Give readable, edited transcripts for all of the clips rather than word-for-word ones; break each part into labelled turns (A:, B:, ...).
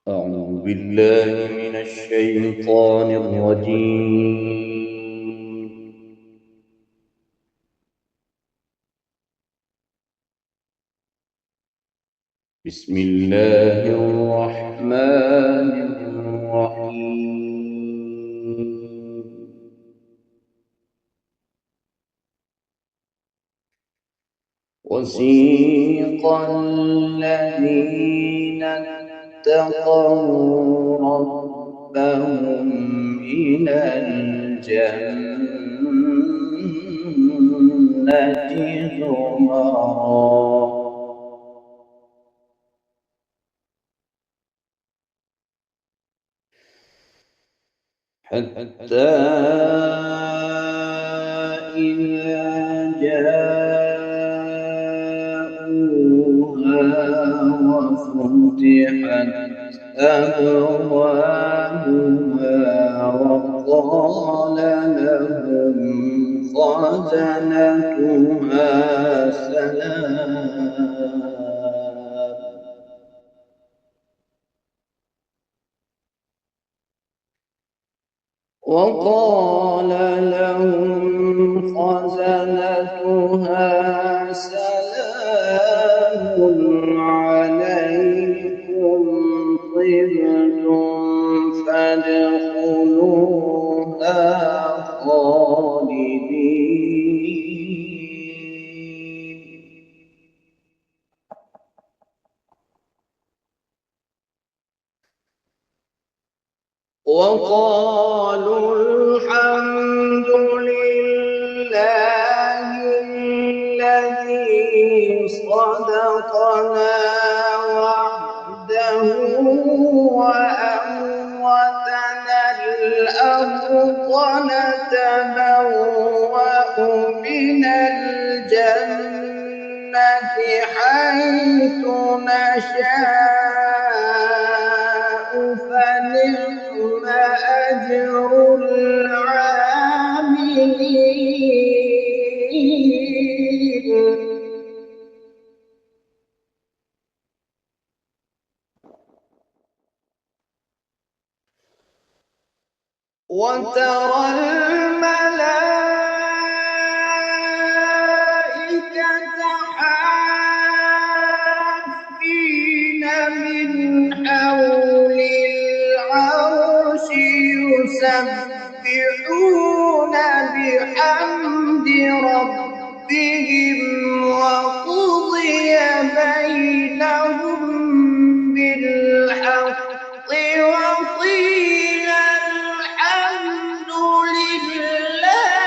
A: أعوذ بالله من الشيطان الرجيم. بسم الله الرحمن الرحيم. وسيق الذين اتقوا ربهم إلى الجنة زمرا حتى إذا جاءوها وفتحت أبوابها وقال لهم خزنتها سلام وقال لهم خزنتها سلام عليكم طبتم فادخلوها خالدين. وقالوا الحمد لله الذي صدقنا وعده وأورثنا الأرض نتبوأ من الجنة حيث نشاء فنعم أجر العاملين. وترى الملائكة حافين من حول العرش يسبحون بحمد ربهم وقضي بينهم بالحق وقيل الحمد لله.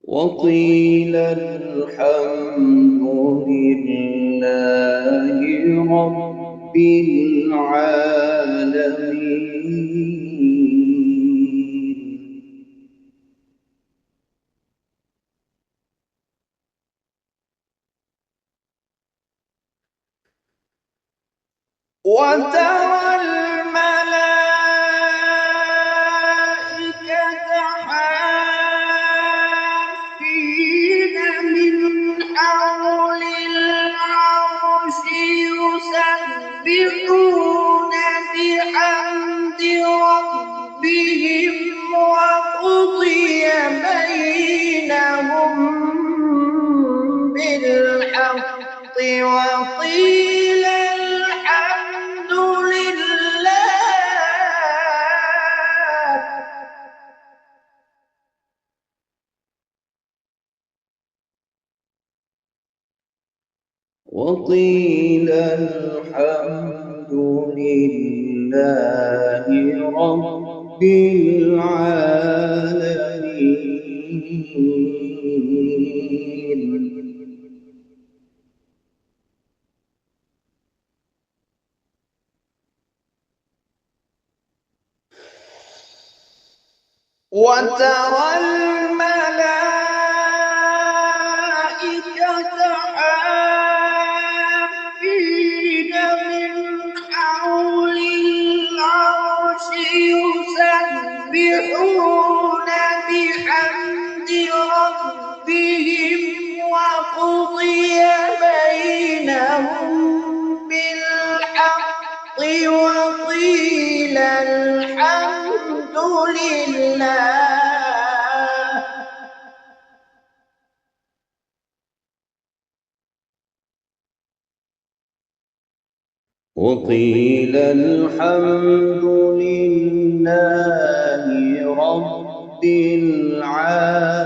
A: وقيل الحمد لله رب العالمين. وترى الملائكة حافين من حول العرش يسبحون بحمد ربهم وقضي بينهم بالحق وقيل الحمد لله. وقيل الحمد لله رب العالمين. وترى الملائكة حافين من حول العرش يسبحون يسبحون بحمد ربهم وقضي بينهم بالحق وقيل الحمد لله وقيل الحمد لله رب العالمين.